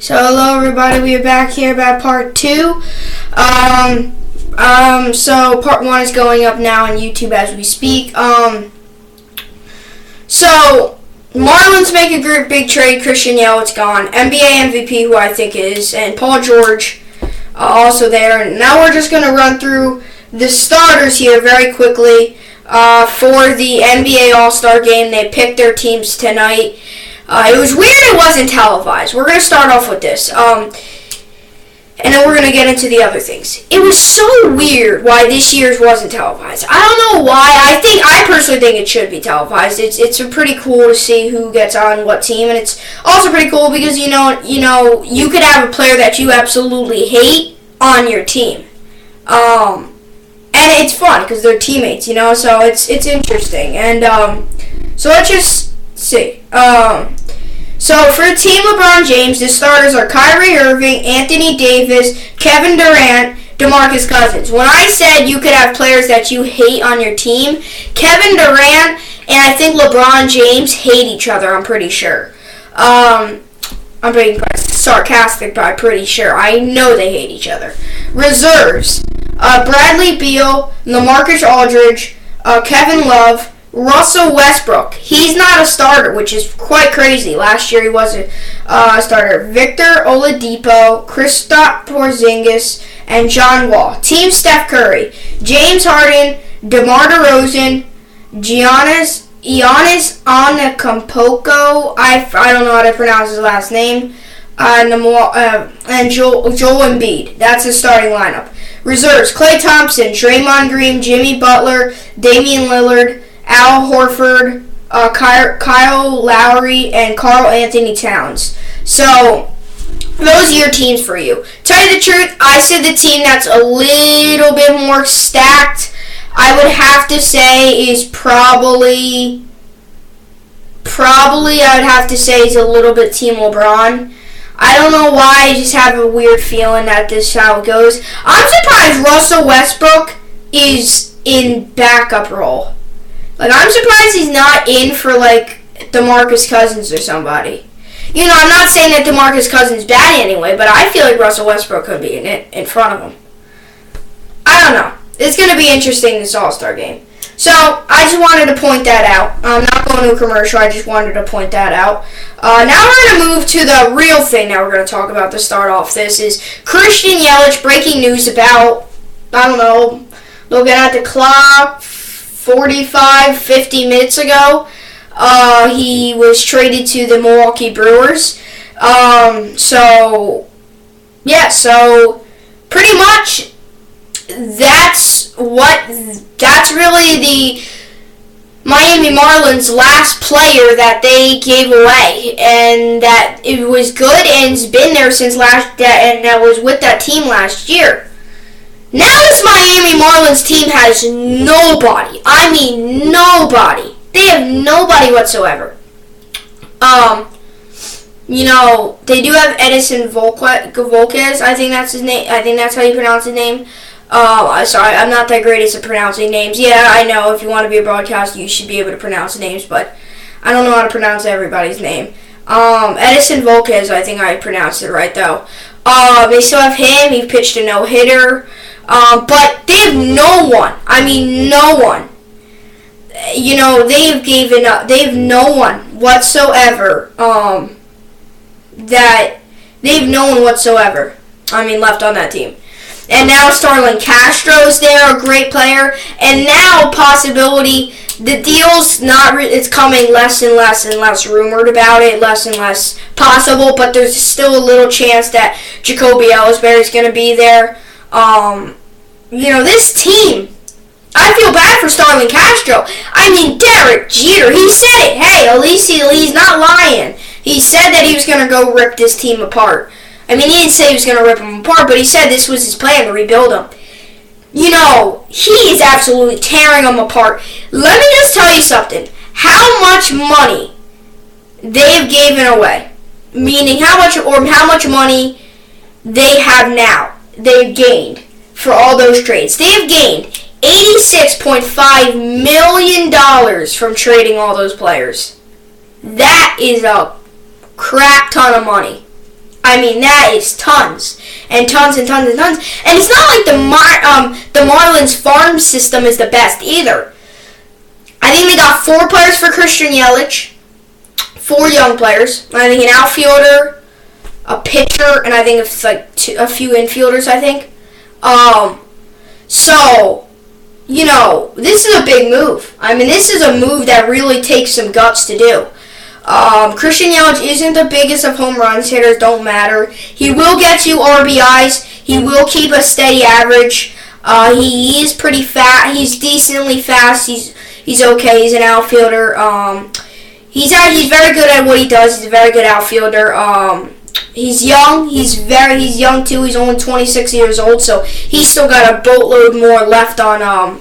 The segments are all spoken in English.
So hello everybody, we are back here about part 2. So part 1 is going up now on YouTube as we speak. So Marlins make a great big trade. Christian Yelich gone. NBA MVP, who I think is, and Paul George also there. And now we're just going to run through the starters here very quickly for the NBA All-Star Game. They picked their teams tonight. It was weird it wasn't televised. We're going to start off with this. And then we're going to get into the other things. It was so weird why this year's wasn't televised. I don't know why. I personally think it should be televised. It's pretty cool to see who gets on what team. And it's also pretty cool because, you could have a player that you absolutely hate on your team. And it's fun because they're teammates, so it's interesting. And so let's just see. So for Team LeBron James, the starters are Kyrie Irving, Anthony Davis, Kevin Durant, DeMarcus Cousins. When I said you could have players that you hate on your team, Kevin Durant and I think LeBron James hate each other, I'm pretty sure. I'm being sarcastic, but I'm pretty sure. I know they hate each other. Reserves. Bradley Beal, LaMarcus Aldridge, Kevin Love, Russell Westbrook. He's not a starter, which is quite crazy. Last year he wasn't a starter. Victor Oladipo, Kristaps Porzingis, and John Wall. Team Steph Curry, James Harden, DeMar DeRozan, Giannis Antetokounmpo. I don't know how to pronounce his last name. And Joel Embiid. That's the starting lineup. Reserves: Klay Thompson, Draymond Green, Jimmy Butler, Damian Lillard, Al Horford, Kyle Lowry, and Karl Anthony Towns. So, those are your teams for you. Tell you the truth, I said the team that's a little bit more stacked, I would have to say is probably I would have to say is a little bit Team LeBron. I don't know why, I just have a weird feeling that this is how it goes. I'm surprised Russell Westbrook is in backup role. I'm surprised he's not in for, DeMarcus Cousins or somebody. I'm not saying that DeMarcus Cousins is bad anyway, but I feel like Russell Westbrook could be in front of him. I don't know. It's going to be interesting, this All-Star game. So, I just wanted to point that out. I'm not going to a commercial. I just wanted to point that out. Now we're going to move to the real thing that we're going to talk about to start off. This is Christian Yelich. Breaking news about, looking at the clock, 45, 50 minutes ago, he was traded to the Milwaukee Brewers. So pretty much that's really the Miami Marlins' last player that they gave away, and that it was good and it's been there since that was with that team last year. Now this Miami Marlins team has nobody. I mean nobody. They have nobody whatsoever. They do have Edinson Volquez. I think that's his name. I think that's how you pronounce his name. Sorry, I'm not that great at pronouncing names. Yeah, I know. If you want to be a broadcaster, you should be able to pronounce names, but I don't know how to pronounce everybody's name. Edinson Volquez, I think I pronounced it right, though. They still have him. He pitched a no-hitter. But they have no one. I mean, no one. They've given up. They have no one whatsoever. Left on that team. And now Starlin Castro's there, a great player. And now possibility, the deal's it's coming less and less rumored about it, less and less possible. But there's still a little chance that Jacoby Ellsbury's going to be there. This team, I feel bad for Starlin Castro. Derek Jeter, he said it. Hey, at least he's not lying. He said that he was going to go rip this team apart. He didn't say he was going to rip them apart, but he said this was his plan to rebuild them. He is absolutely tearing them apart. Let me just tell you something. How much money they've given away, meaning how much money they have now, they've gained for all those trades. They have gained $86.5 million from trading all those players. That is a crap ton of money. I mean, that is tons and tons and tons and tons. And it's not like the Marlins farm system is the best either. I think they got 4 players for Christian Yelich, 4 young players. I think an outfielder, a pitcher, and I think it's like a few infielders. I think. So, you know, this is a big move. I mean, this is a move that really takes some guts to do. Christian Yelich isn't the biggest of home runs. Hitters don't matter. He will get you RBIs. He will keep a steady average. He is pretty fast. He's decently fast. He's okay. He's an outfielder. He's very good at what he does. He's a very good outfielder. He's young. He's young too. He's only 26 years old, so he's still got a boatload more left on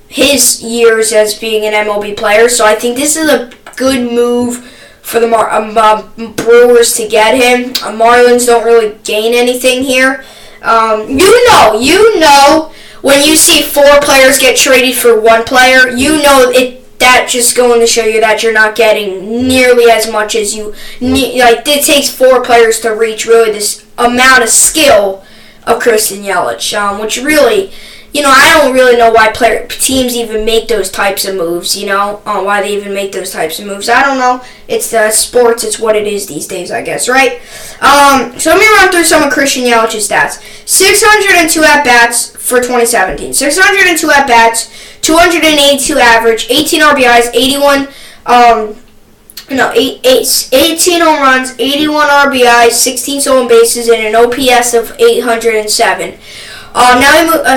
his years as being an MLB player. So I think this is a good move for the Brewers to get him. Marlins don't really gain anything here. You know, when you see 4 players get traded for 1 player, you know that just going to show you that you're not getting nearly as much as you need. Like, it takes 4 players to reach really this amount of skill of Christian Yelich, which really, you know, I don't really know why teams even make those types of moves, you know, why they even make those types of moves. I don't know. It's sports. It's what it is these days, I guess, right? So let me run through some of Christian Yelich's stats. 602 at-bats for 2017. 602 at-bats, 282 average, 18 RBIs, 18 home runs, 81 RBIs, 16 stolen bases, and an OPS of 807.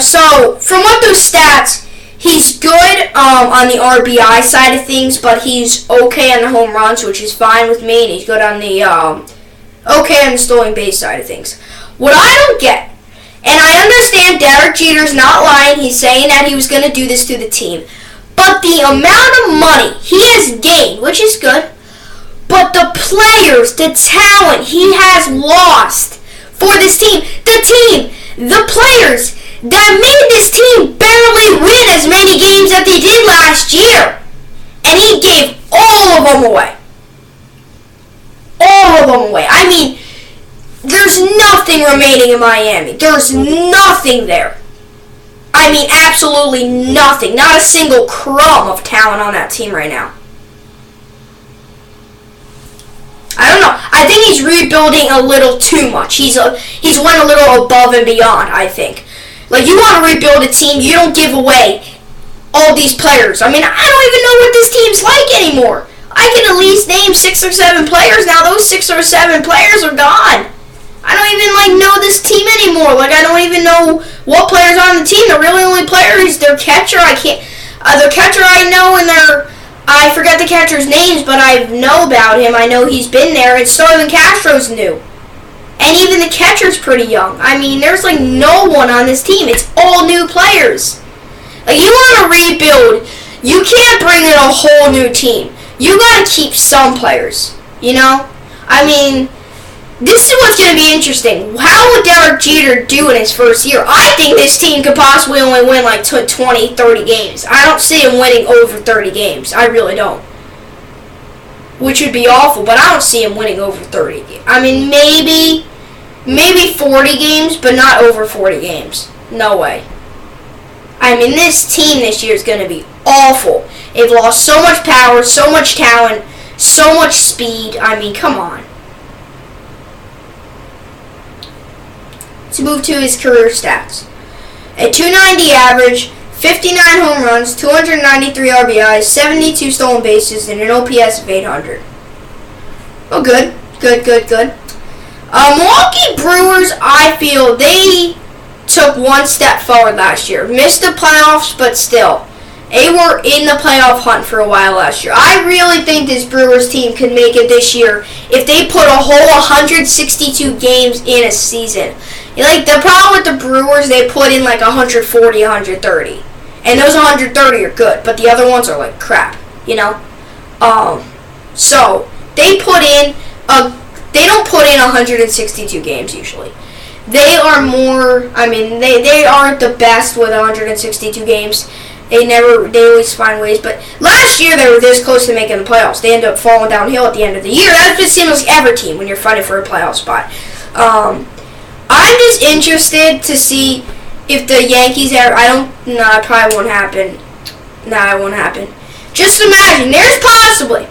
So from what those stats, he's good on the RBI side of things, but he's okay on the home runs, which is fine with me, and he's good on the okay on the stolen base side of things. What I don't get, and I understand Derek Jeter's not lying, he's saying that he was going to do this to the team, but the amount of money he has gained, which is good, but the players, the talent he has lost for this team, the players that made this team barely win as many games that they did last year. And he gave all of them away. All of them away. I mean, there's nothing remaining in Miami. There's nothing there. I mean, absolutely nothing. Not a single crumb of talent on that team right now. I don't know. I think he's rebuilding a little too much. He's went a little above and beyond, I think. Like, you want to rebuild a team, you don't give away all these players. I mean, I don't even know what this team's like anymore. I can at least name 6 or 7 players now. Those 6 or 7 players are gone. I don't even know this team anymore. Like, I don't even know what players are on the team. The really only player is their catcher. Their catcher I know, and I forget the catcher's names, but I know about him. I know he's been there. And Starlin Castro's new. And even the catcher's pretty young. I mean, there's like no one on this team. It's all new players. Like, you want to rebuild, you can't bring in a whole new team. You got to keep some players, you know? I mean, this is what's going to be interesting. How would Derek Jeter do in his first year? I think this team could possibly only win like 20, 30 games. I don't see him winning over 30 games. I really don't. Which would be awful, but I don't see him winning over 30 games. I mean, maybe 40 games, but not over 40 games. No way. I mean, this team this year is going to be awful. They've lost so much power, so much talent, so much speed. I mean, come on. Let's move to his career stats. A 290 average, 59 home runs, 293 RBIs, 72 stolen bases, and an OPS of 800. Oh, good. Milwaukee Brewers, I feel they took one step forward last year. Missed the playoffs, but still. They were in the playoff hunt for a while last year. I really think this Brewers team could make it this year if they put a whole 162 games in a season. Like, the problem with the Brewers, they put in like 140, 130. And those 130 are good, but the other ones are like crap, you know? So, they don't put in 162 games usually. They are more, I mean, they aren't the best with 162 games. They always find ways. But last year they were this close to making the playoffs. They ended up falling downhill at the end of the year. That's just seems like every team when you're fighting for a playoff spot. I'm just interested to see if the Yankees ever. It probably won't happen. It won't happen. Just imagine, there is possibly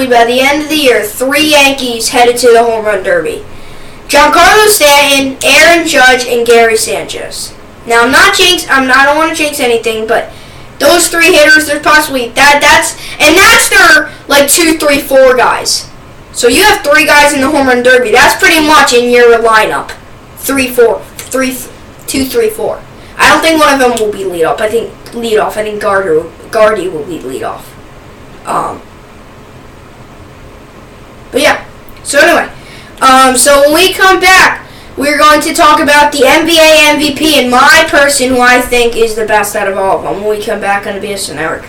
by the end of the year 3 Yankees headed to the home run derby. Giancarlo Stanton, Aaron Judge, and Gary Sanchez. Now I don't want to jinx anything, but those 3 hitters, there's possibly that's their like 2, 3, 4 guys. So you have 3 guys in the home run derby. That's pretty much in your lineup. 2, 3, 4. I don't think one of them will be leadoff. I think Gardy will be leadoff. But yeah. So anyway, so when we come back, we're going to talk about the NBA MVP and my person who I think is the best out of all of them when we come back on the BS Network.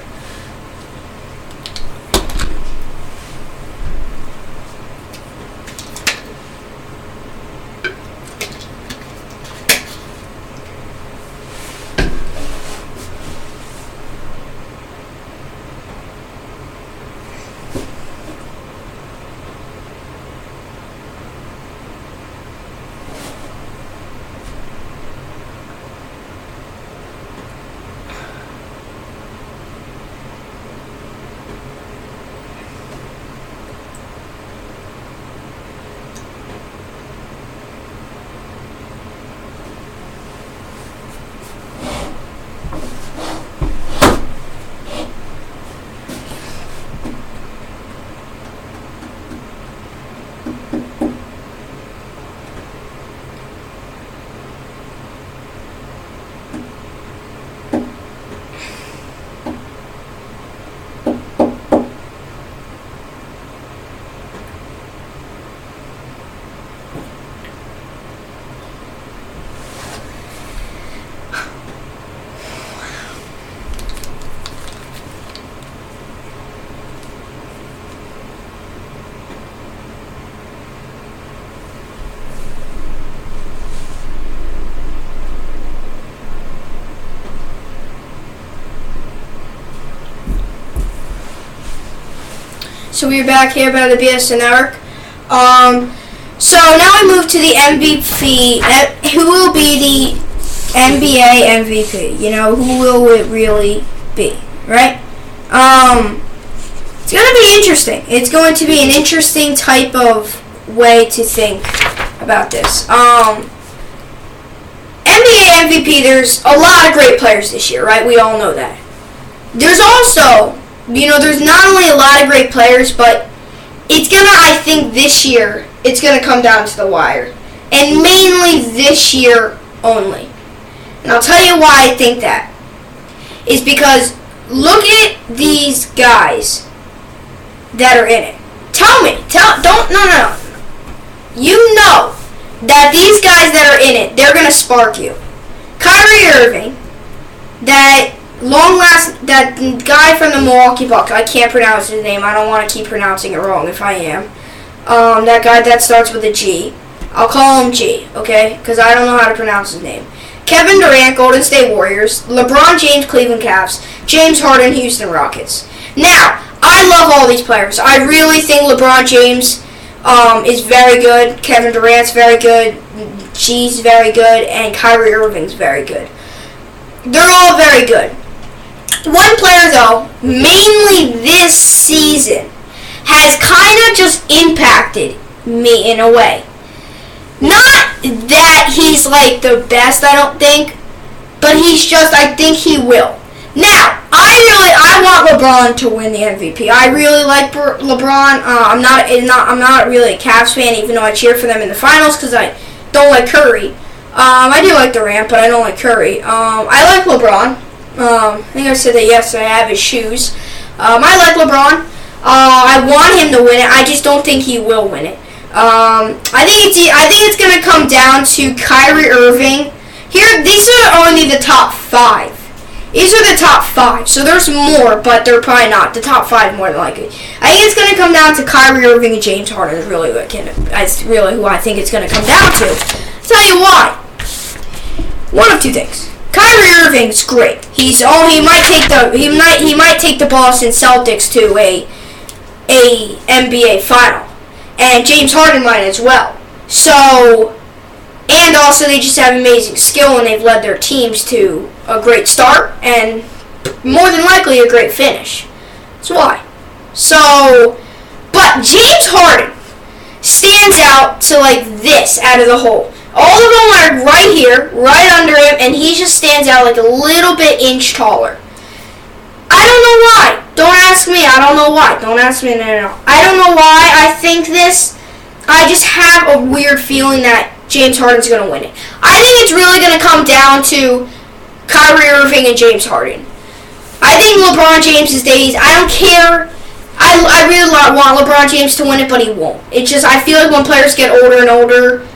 So we're back here by the BSN Network. So now we move to the MVP. Who will be the NBA MVP? You know, who will it really be, right? It's going to be interesting. It's going to be an interesting type of way to think about this. NBA MVP, there's a lot of great players this year, right? We all know that. There's also, there's not only a lot of great players, but it's going to, I think this year, it's going to come down to the wire. And mainly this year only. And I'll tell you why I think that. Is because look at these guys that are in it. No. You know that these guys that are in it, they're going to spark you. Kyrie Irving, that guy from the Milwaukee Bucks, I can't pronounce his name. I don't want to keep pronouncing it wrong if I am. That guy that starts with a G. I'll call him G, okay? Because I don't know how to pronounce his name. Kevin Durant, Golden State Warriors. LeBron James, Cleveland Cavs. James Harden, Houston Rockets. Now, I love all these players. I really think LeBron James is very good. Kevin Durant's very good. G's very good. And Kyrie Irving's very good. They're all very good. One player, though, mainly this season, has kind of just impacted me in a way. Not that he's like the best, I don't think, but he's just, I think he will. Now, I want LeBron to win the MVP. I really like LeBron. I'm not really a Cavs fan, even though I cheer for them in the finals because I don't like Curry. I do like Durant, but I don't like Curry. I like LeBron. I think I said that yesterday. I have his shoes. I like LeBron. I want him to win it. I just don't think he will win it. I think it's going to come down to Kyrie Irving. Here, these are only the top 5. These are the top 5. So there's more, but they're probably not. The top 5 more than likely. I think it's going to come down to Kyrie Irving and James Harden. Is really who I think it's going to come down to. I'll tell you why. One of two things. Kyrie Irving's great. He might take the Boston Celtics to a NBA final, and James Harden might as well. So, and also they just have amazing skill, and they've led their teams to a great start and more than likely a great finish. That's why. So, but James Harden stands out to like this out of the hole. All of them are right here, right under him, and he just stands out like a little bit inch taller. I don't know why. Don't ask me. I don't know why. Don't ask me. No. I don't know why I think this. I just have a weird feeling that James Harden's going to win it. I think it's really going to come down to Kyrie Irving and James Harden. I think LeBron James' days, I don't care. I really want LeBron James to win it, but he won't. It's just, I feel like when players get older and older,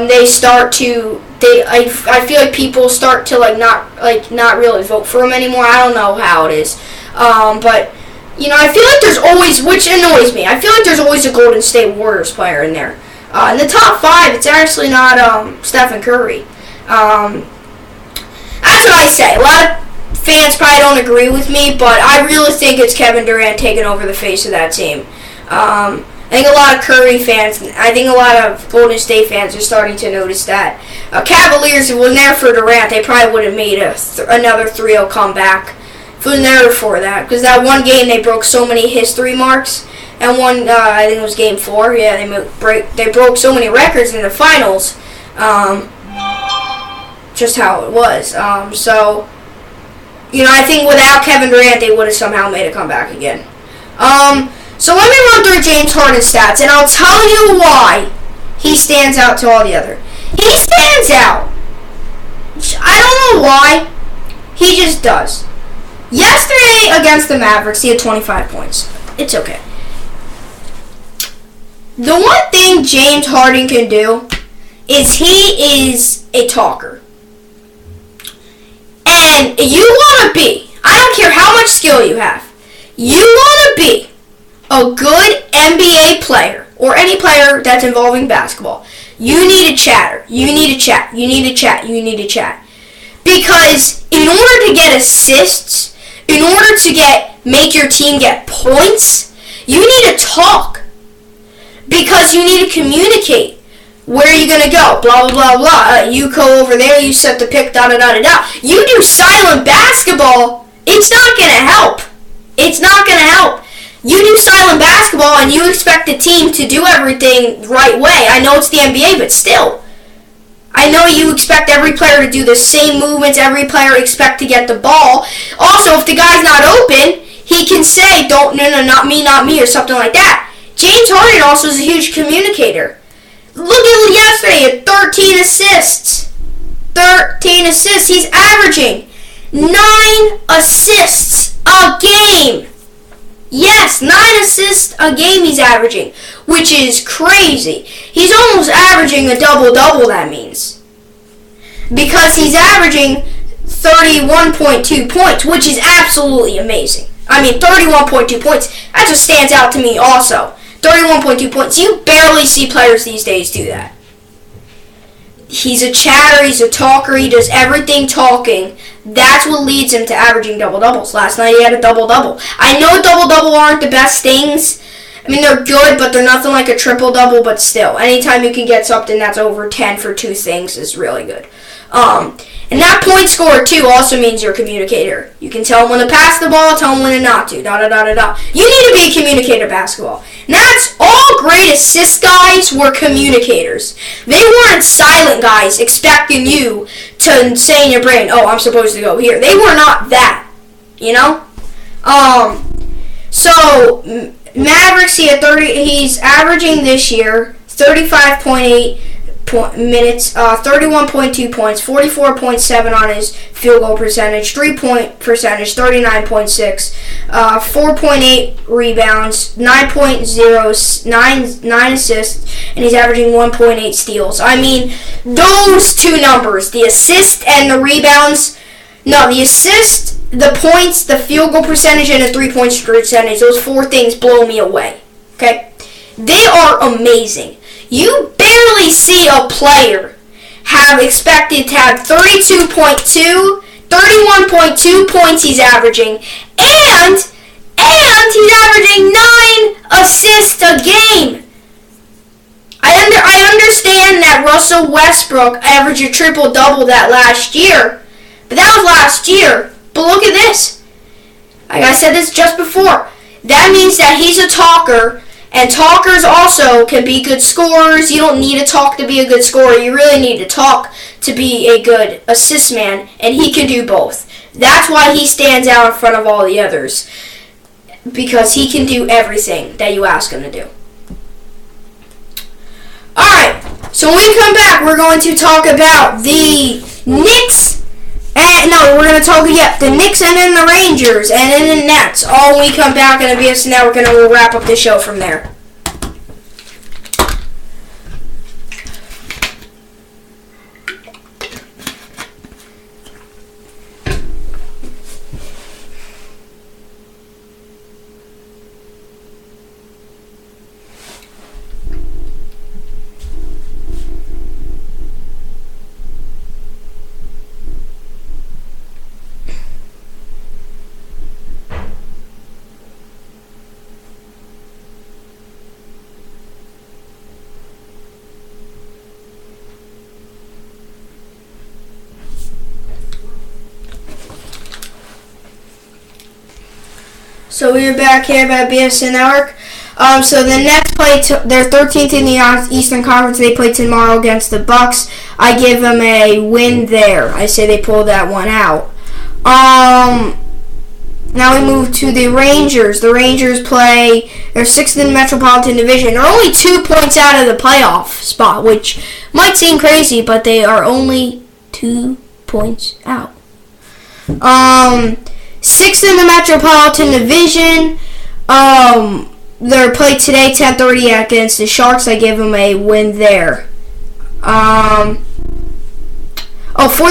they start to, I feel like people start to not really vote for him anymore. I don't know how it is. But, you know, I feel like there's always, which annoys me, I feel like there's always a Golden State Warriors player in there. In the top 5, it's actually not Stephen Curry. That's what I say. A lot of fans probably don't agree with me, but I really think it's Kevin Durant taking over the face of that team. I think a lot of Curry fans, I think a lot of Golden State fans are starting to notice that. Cavaliers, if it wasn't there for Durant, they probably would have made another 3-0 comeback. If it wasn't there for that. Because that one game, they broke so many history marks. And one, I think it was Game 4. Yeah, they broke so many records in the finals. Just how it was. So, you know, I think without Kevin Durant, they would have somehow made a comeback again. So let me run through James Harden's stats, and I'll tell you why he stands out to all the other. He stands out. I don't know why. He just does. Yesterday against the Mavericks, he had 25 points. It's okay. The one thing James Harden can do is he is a talker. And you want to be, I don't care how much skill you have, you want to be a good NBA player or any player that's involving basketball. You need to chatter. You need to chat. You need to chat. You need to chat. Because in order to get assists, in order to make your team get points, you need to talk. Because you need to communicate. Where are you going to go? Blah, blah, blah, blah. You go over there, you set the pick, da-da-da-da-da. You do silent basketball, it's not going to help. It's not going to help. You do silent basketball and you expect the team to do everything right way. I know it's the NBA, but still. I know you expect every player to do the same movements, every player expect to get the ball. Also, if the guy's not open, he can say, no, not me, or something like that. James Harden also is a huge communicator. Look at yesterday, at 13 assists. 13 assists. He's averaging 9 assists a game. Yes, 9 assists a game he's averaging, which is crazy. He's almost averaging a double-double, that means. Because he's averaging 31.2 points, which is absolutely amazing. I mean, 31.2 points. That just stands out to me also. 31.2 points. You barely see players these days do that. He's a chatter, he's a talker, he does everything talking. That's what leads him to averaging double-doubles. Last night he had a double-double. I know double-double aren't the best things. I mean, they're good, but they're nothing like a triple-double, but still. Anytime you can get something that's over 10 for 2 things is really good. And that point scorer, too, also means you're a communicator. You can tell them when to pass the ball, tell them when to not to, da-da-da-da-da. You need to be a communicator basketball. And that's all great assist guys were communicators. They weren't silent guys expecting you to say in your brain, oh, I'm supposed to go here. They were not that, you know? So, Mavericks, he's averaging this year 35.8 minutes, 31.2 points, 44.7 on his field goal percentage, 3-point percentage, 39.6, 4.8 rebounds, 9 assists, and he's averaging 1.8 steals. I mean, those two numbers, the assist and the rebounds, the assist, the points, the field goal percentage, and the 3-point percentage, those 4 things blow me away. Okay? They are amazing. You barely see a player have expected to have 32.2, 31.2 points he's averaging. And he's averaging 9 assists a game. I understand that Russell Westbrook averaged a triple-double that last year. But that was last year. But look at this. Like I said this just before. That means that he's a talker. And talkers also can be good scorers. You don't need to talk to be a good scorer. You really need to talk to be a good assist man. And he can do both. That's why he stands out in front of all the others. Because he can do everything that you ask him to do. Alright, so when we come back, we're going to talk about the Knicks. We're going to talk the Knicks and then the Rangers and then the Nets. All when we come back on the BS Network, and we'll wrap up the show from there. So we're back here at BSN Network. So the Nets play. They're 13th in the Eastern Conference. They play tomorrow against the Bucks. I give them a win there. I say they pull that one out. Now we move to the Rangers. The Rangers play. They're 6th in the Metropolitan Division. They're only 2 points out of the playoff spot, which might seem crazy, but they are only 2 points out. 6th in the Metropolitan Division. They're played today, 10:30 against the Sharks. I give them a win there. For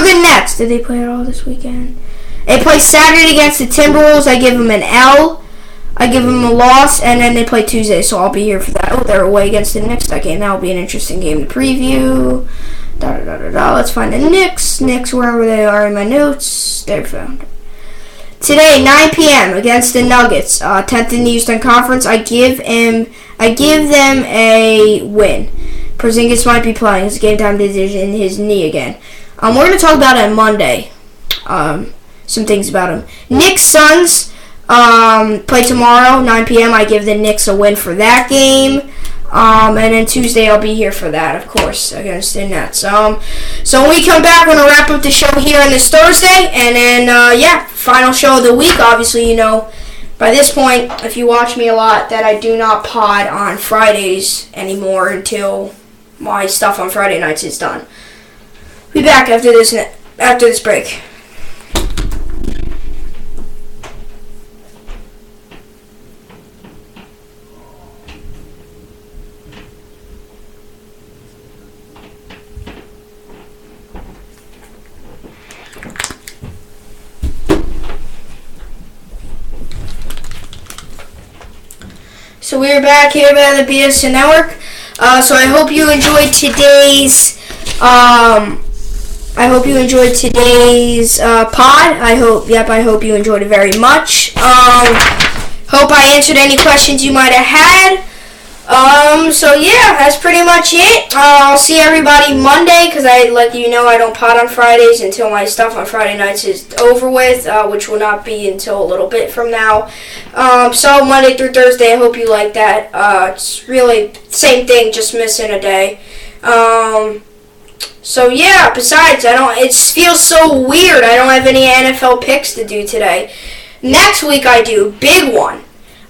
the Nets, did they play at all this weekend? They play Saturday against the Timberwolves. I give them an L. I give them a loss, and then they play Tuesday, so I'll be here for that. They're away against the Knicks that game. That will be an interesting game to preview. Let's find the Knicks. Knicks, wherever they are in my notes. They're found. Today, 9 p.m. against the Nuggets, 10th in the Eastern Conference. I give them a win. Porzingis might be playing. It's game time decision. His knee again. We're going to talk about it on Monday. Some things about him. Knicks Suns play tomorrow, 9 p.m. I give the Knicks a win for that game. And then Tuesday I'll be here for that, of course, against the Nets. So when we come back, we're going to wrap up the show here on this Thursday. And then, final show of the week. Obviously, you know, by this point, if you watch me a lot, that I do not pod on Fridays anymore until my stuff on Friday nights is done. Be back after this break. So we're back here at the BSN Network. So I hope you enjoyed today's pod. I hope you enjoyed it very much. Hope I answered any questions you might have had. So yeah, that's pretty much it. I'll see everybody Monday, because I don't pod on Fridays until my stuff on Friday nights is over with, which will not be until a little bit from now. So Monday through Thursday, I hope you like that. It's really same thing, just missing a day. So yeah, besides, it feels so weird. I don't have any NFL picks to do today. Next week I do, big one.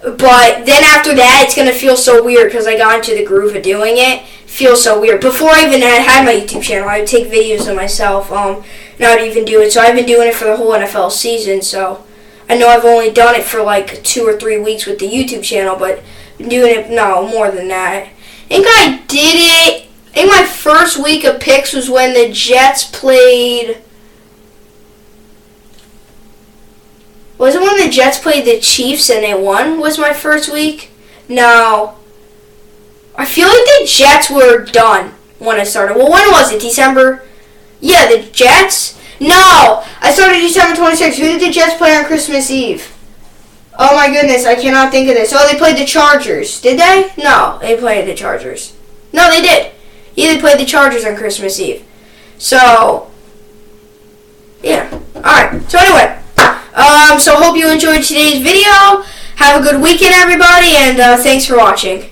But then after that, it's going to feel so weird because I got into the groove of doing it. Feels so weird. Before I even had my YouTube channel, I would take videos of myself, and I would even do it. So I've been doing it for the whole NFL season, so I know I've only done it for like 2 or 3 weeks with the YouTube channel, but I've been doing it, more than that. I think I did it, I think my first week of picks was when the Jets played... Was it when the Jets played the Chiefs and they won? Was my first week? No. I feel like the Jets were done when I started. Well, when was it? December? Yeah, the Jets? No! I started December 26th. Who did the Jets play on Christmas Eve? Oh my goodness, I cannot think of this. Oh, they played the Chargers. Did they? No, they played the Chargers. No, they did. Yeah, they played the Chargers on Christmas Eve. So, yeah. Alright, so anyway. So hope you enjoyed today's video. Have a good weekend, everybody, and thanks for watching.